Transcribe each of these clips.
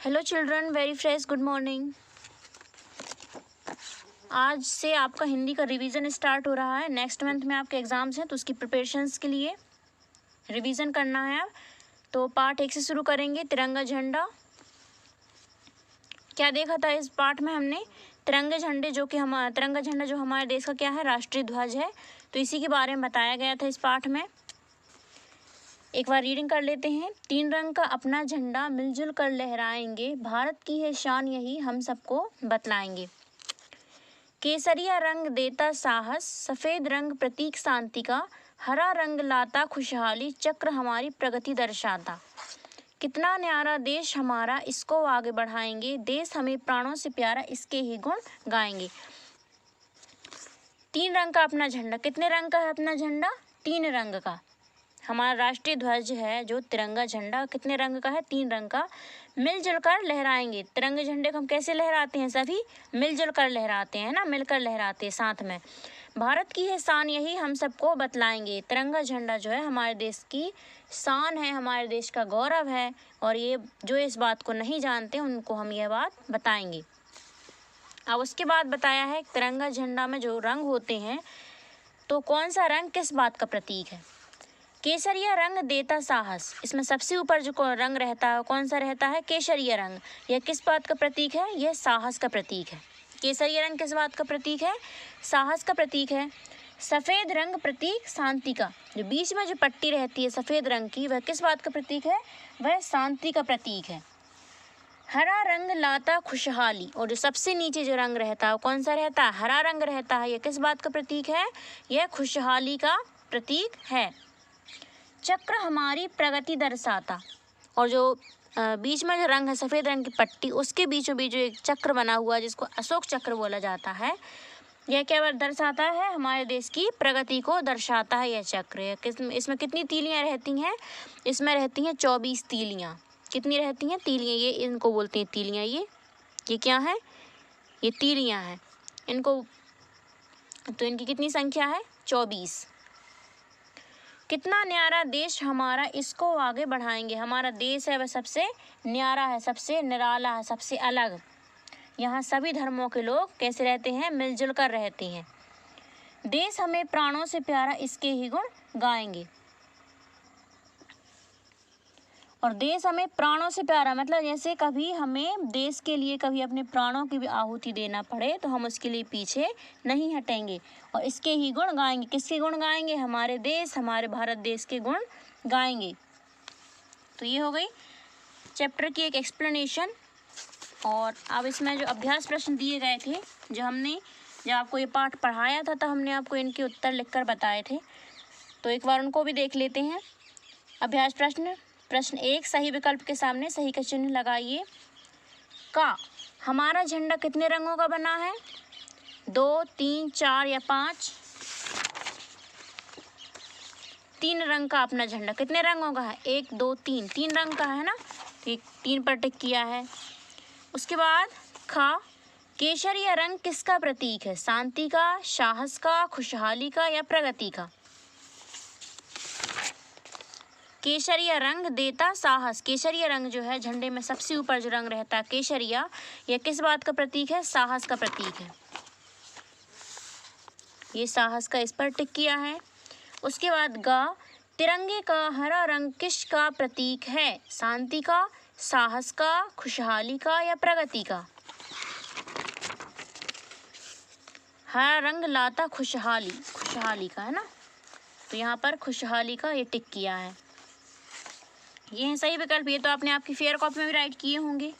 Hello children, very fresh good morning. आज से आपका हिंदी का रिवीजन स्टार्ट हो रहा है। नेक्स्ट मंथ में आपके एग्ज़ाम्स हैं तो उसकी प्रिपरेशंस के लिए रिवीजन करना है। तो पार्ट 1 से शुरू करेंगे। तिरंगा झंडा। क्या देखा था इस पार्ट में हमने? तिरंगा झंडा जो हमारे देश का क्या है, राष्ट्रीय ध्वज है। तो इसी के बारे में बताया गया था इस पाठ में। एक बार रीडिंग कर लेते हैं। 3 रंग का अपना झंडा मिलजुल कर लहराएंगे, भारत की है शान यही हम सबको बतलाएंगे। केसरिया रंग देता साहस, सफ़ेद रंग प्रतीक शांति का, हरा रंग लाता खुशहाली, चक्र हमारी प्रगति दर्शाता। कितना न्यारा देश हमारा, इसको आगे बढ़ाएंगे, देश हमें प्राणों से प्यारा, इसके ही गुण गाएंगे। 3 रंग का अपना झंडा। कितने रंग का है अपना झंडा? 3 रंग का। हमारा राष्ट्रीय ध्वज है जो तिरंगा झंडा, कितने रंग का है? 3 रंग का। मिलजुल कर लहराएंगे। तिरंगे झंडे को हम कैसे लहराते हैं? सभी मिलजुल कर लहराते हैं ना, मिलकर लहराते हैं साथ में। भारत की है शान यही हम सबको बतलाएंगे। तिरंगा झंडा जो है हमारे देश की शान है, हमारे देश का गौरव है। और ये जो इस बात को नहीं जानते उनको हम यह बात बताएंगे। अब उसके बाद बताया है तिरंगा झंडा में जो रंग होते हैं, तो कौन सा रंग किस बात का प्रतीक है? केसरिया रंग देता साहस। इसमें सबसे ऊपर जो रंग रहता है कौन सा रहता है? केसरिया रंग। यह किस बात का प्रतीक है? यह साहस का प्रतीक है। केसरिया रंग किस बात का प्रतीक है? साहस का प्रतीक है। सफ़ेद रंग प्रतीक शांति का। जो बीच में जो पट्टी रहती है सफ़ेद रंग की, वह किस बात का प्रतीक है? वह शांति का प्रतीक है। हरा रंग लाता खुशहाली। और जो सबसे नीचे जो रंग रहता है कौन सा रहता है? हरा रंग रहता है। यह किस बात का प्रतीक है? यह खुशहाली का प्रतीक है। चक्र हमारी प्रगति दर्शाता। और जो बीच में जो रंग है सफ़ेद रंग की पट्टी, उसके बीचों बीच जो एक चक्र बना हुआ है जिसको अशोक चक्र बोला जाता है, यह क्या दर्शाता है? हमारे देश की प्रगति को दर्शाता है यह चक्र। इसमें कितनी तीलियां रहती हैं? इसमें रहती हैं 24 तीलियां। कितनी रहती हैं? तीलियां। ये इनको बोलते हैं तीलियां। ये क्या है? ये तीलियां हैं इनको। तो इनकी कितनी संख्या है? 24। कितना न्यारा देश हमारा, इसको आगे बढ़ाएंगे। हमारा देश है वह सबसे न्यारा है, सबसे निराला है, सबसे अलग। यहाँ सभी धर्मों के लोग कैसे रहते हैं? मिलजुल कर रहते हैं। देश हमें प्राणों से प्यारा, इसके ही गुण गाएंगे। और देश हमें प्राणों से प्यारा मतलब जैसे कभी हमें देश के लिए कभी अपने प्राणों की भी आहुति देना पड़े तो हम उसके लिए पीछे नहीं हटेंगे और इसके ही गुण गाएंगे। किसके गुण गाएंगे? हमारे देश, हमारे भारत देश के गुण गाएंगे। तो ये हो गई चैप्टर की एक एक्सप्लेनेशन। और अब इसमें जो अभ्यास प्रश्न दिए गए थे, जब आपको ये पाठ पढ़ाया था तो हमने आपको इनके उत्तर लिखकर बताए थे, तो एक बार उनको भी देख लेते हैं। अभ्यास प्रश्न 1, सही विकल्प के सामने सही का चिन्ह लगाइए। का हमारा झंडा कितने रंगों का बना है? 2, 3, 4 या 5? 3 रंग का अपना झंडा। कितने रंगों का है? 1, 2, 3। 3 रंग का है ना, 3 पर टिक किया है। उसके बाद खा केसरिया रंग किसका प्रतीक है? शांति का, साहस का, खुशहाली का या प्रगति का? केसरिया रंग देता साहस। केसरिया रंग जो है झंडे में सबसे ऊपर जो रंग रहता है केसरिया, यह किस बात का प्रतीक है? साहस का प्रतीक है। ये साहस का इस पर टिक किया है। उसके बाद गा तिरंगे का हरा रंग किसका प्रतीक है? शांति का, साहस का, खुशहाली का या प्रगति का? हरा रंग लाता खुशहाली का है ना, तो यहाँ पर खुशहाली का ये टिक किया है। ये है सही विकल्प। ये तो आपने आपकी फेयर कॉपी में भी राइट किए होंगे।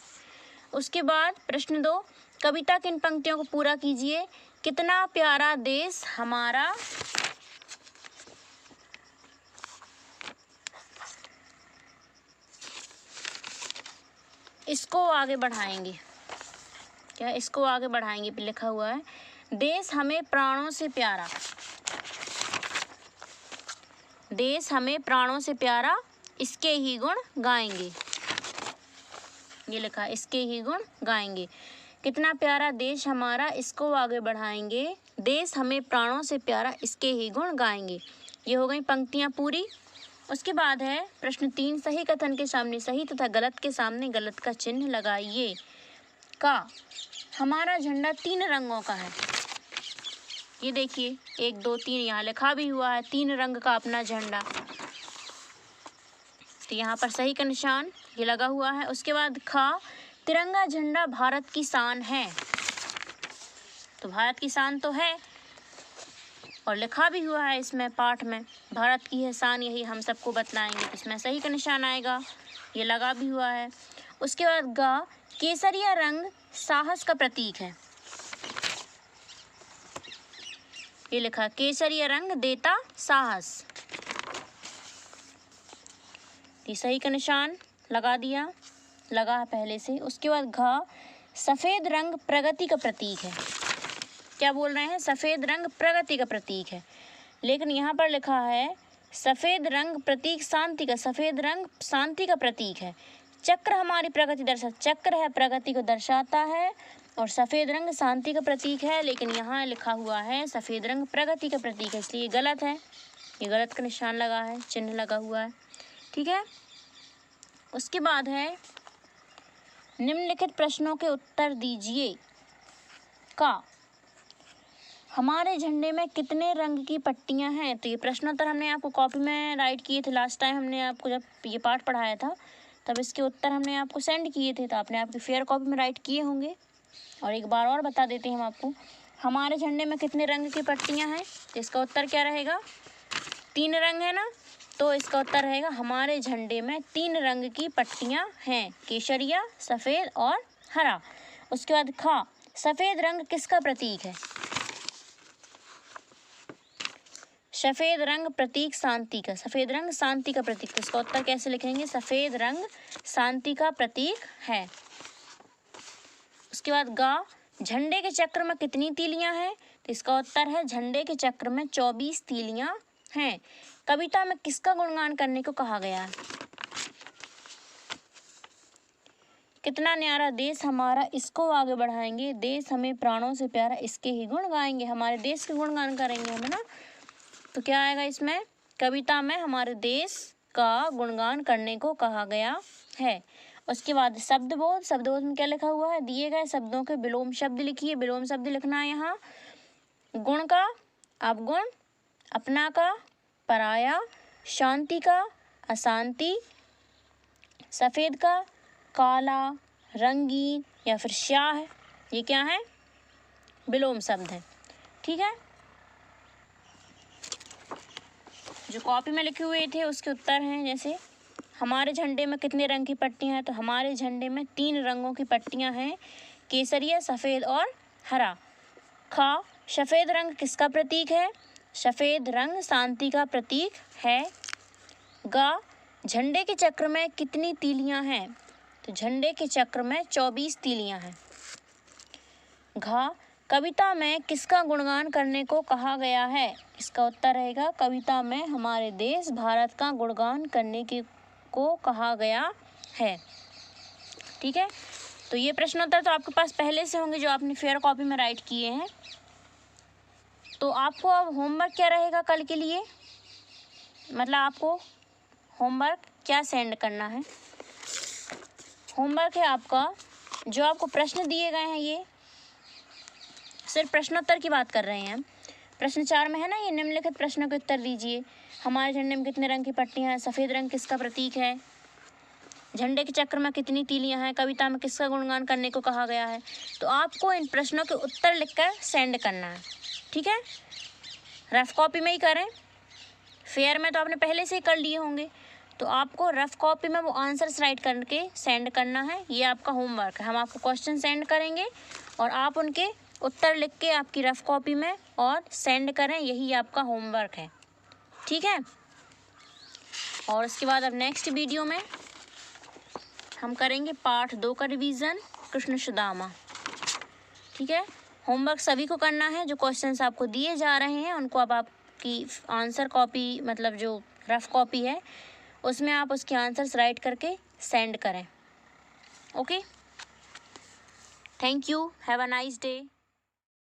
उसके बाद प्रश्न 2, कविता की इन पंक्तियों को पूरा कीजिए। कितना प्यारा देश हमारा, इसको आगे बढ़ाएंगे। क्या इसको आगे बढ़ाएंगे पे लिखा हुआ है। देश हमें प्राणों से प्यारा, देश हमें प्राणों से प्यारा, इसके ही गुण गाएंगे। ये लिखा, इसके ही गुण गाएंगे। कितना प्यारा देश हमारा, इसको आगे बढ़ाएंगे, देश हमें प्राणों से प्यारा, इसके ही गुण गाएंगे। ये हो गई पंक्तियाँ पूरी। उसके बाद है प्रश्न 3, सही कथन के सामने सही तथा गलत के सामने गलत का चिन्ह लगाइए। का हमारा झंडा 3 रंगों का है। ये देखिए 1 2 3 यहाँ लिखा भी हुआ है 3 रंग का अपना झंडा। तो यहाँ पर सही का निशान ये लगा हुआ है। उसके बाद खा तिरंगा झंडा भारत की शान है। तो भारत की शान तो है और लिखा भी हुआ है इसमें पाठ में, भारत की है शान यही हम सबको बतलाएंगे। इसमें सही का निशान आएगा, ये लगा भी हुआ है। उसके बाद गा केसरिया रंग साहस का प्रतीक है। ये लिखा केसरिया रंग देता साहस, ये सही का निशान लगा दिया, लगा है पहले से। उसके बाद घा सफ़ेद रंग प्रगति का प्रतीक है। क्या बोल रहे हैं? सफ़ेद रंग प्रगति का प्रतीक है, लेकिन यहाँ पर लिखा है सफ़ेद रंग प्रतीक शांति का, सफ़ेद रंग शांति का प्रतीक है। चक्र हमारी प्रगति चक्र है प्रगति को दर्शाता है और सफ़ेद रंग शांति का प्रतीक है, लेकिन यहाँ लिखा हुआ है सफ़ेद रंग प्रगति का प्रतीक है, इसलिए गलत है। ये गलत का निशान लगा है, चिन्ह लगा हुआ है, ठीक है। उसके बाद है निम्नलिखित प्रश्नों के उत्तर दीजिए। का हमारे झंडे में कितने रंग की पट्टियां हैं? तो ये प्रश्नोत्तर हमने आपको कॉपी में राइट किए थे लास्ट टाइम, हमने आपको जब ये पाठ पढ़ाया था तब इसके उत्तर हमने आपको सेंड किए थे, तो आपने आपकी फेयर कॉपी में राइट किए होंगे। और एक बार और बता देते हैं हम आपको, हमारे झंडे में कितने रंग की पट्टियाँ हैं? तो इसका उत्तर क्या रहेगा? 3 रंग है ना, तो इसका उत्तर रहेगा हमारे झंडे में 3 रंग की पट्टियाँ हैं, केसरिया, सफ़ेद और हरा। उसके बाद खा सफ़ेद रंग किसका प्रतीक है? सफ़ेद रंग प्रतीक शांति का, सफ़ेद रंग शांति का प्रतीक। तो इसका उत्तर कैसे लिखेंगे? सफ़ेद रंग शांति का प्रतीक है। उसके बाद गा झंडे के चक्र में कितनी तीलियां हैं? तो इसका उत्तर है झंडे के चक्र में 24 तीलियां हैं। कविता में किसका गुणगान करने को कहा गया है? कितना न्यारा देश हमारा, इसको आगे बढ़ाएंगे, देश हमें प्राणों से प्यारा, इसके ही गुण गाएंगे, हमारे देश के गुणगान करेंगे हम, है ना। तो क्या आएगा इसमें? कविता में हमारे देश का गुणगान करने को कहा गया है। उसके बाद शब्दबोध, शब्दबोध में क्या लिखा हुआ है? दिए गए शब्दों के विलोम शब्द लिखिए, विलोम शब्द लिखना है यहाँ। गुण का अवगुण, अपना का पराया, शांति का अशांति, सफ़ेद का काला, रंगीन या फिर स्याह, ये क्या है? विलोम शब्द है, ठीक है। जो कॉपी में लिखे हुए थे उसके उत्तर हैं, जैसे हमारे झंडे में कितने रंग की पट्टियां हैं? तो हमारे झंडे में 3 रंगों की पट्टियां हैं, केसरिया, सफ़ेद और हरा। खा सफ़ेद रंग किसका प्रतीक है? सफ़ेद रंग शांति का प्रतीक है। गा झंडे के चक्र में कितनी तीलियां हैं? तो झंडे के चक्र में 24 तीलियां हैं। घा कविता में किसका गुणगान करने को कहा गया है? इसका उत्तर रहेगा कविता में हमारे देश भारत का गुणगान करने को कहा गया है, ठीक है। तो ये प्रश्नोत्तर तो आपके पास पहले से होंगे जो आपने फेयर कॉपी में राइट किए हैं। तो आपको अब होमवर्क क्या रहेगा कल के लिए, मतलब आपको होमवर्क क्या सेंड करना है? होमवर्क है आपका, जो आपको प्रश्न दिए गए हैं, ये सिर्फ प्रश्नोत्तर की बात कर रहे हैं हम। प्रश्न 4 में है ना, ये निम्नलिखित प्रश्नों के उत्तर दीजिए। हमारे झंडे में कितने रंग की पट्टियां हैं? सफ़ेद रंग किसका प्रतीक है? झंडे के चक्र में कितनी तीलियां हैं? कविता में किसका गुणगान करने को कहा गया है? तो आपको इन प्रश्नों के उत्तर लिखकर सेंड करना है, ठीक है। रफ कॉपी में ही करें, फेयर में तो आपने पहले से ही कर लिए होंगे, तो आपको रफ कॉपी में वो आंसर्स राइट करके सेंड करना है। ये आपका होमवर्क है। हम आपको क्वेश्चन सेंड करेंगे और आप उनके उत्तर लिख के आपकी रफ कॉपी में और सेंड करें, यही आपका होमवर्क है, ठीक है। और उसके बाद अब नेक्स्ट वीडियो में हम करेंगे पाठ 2 का रिवीजन, कृष्ण सुदामा, ठीक है। होमवर्क सभी को करना है, जो क्वेश्चंस आपको दिए जा रहे हैं उनको अब आपकी आंसर कॉपी, मतलब जो रफ कॉपी है उसमें आप उसके आंसर्स राइट करके सेंड करें, okay. Thank you, have a nice day.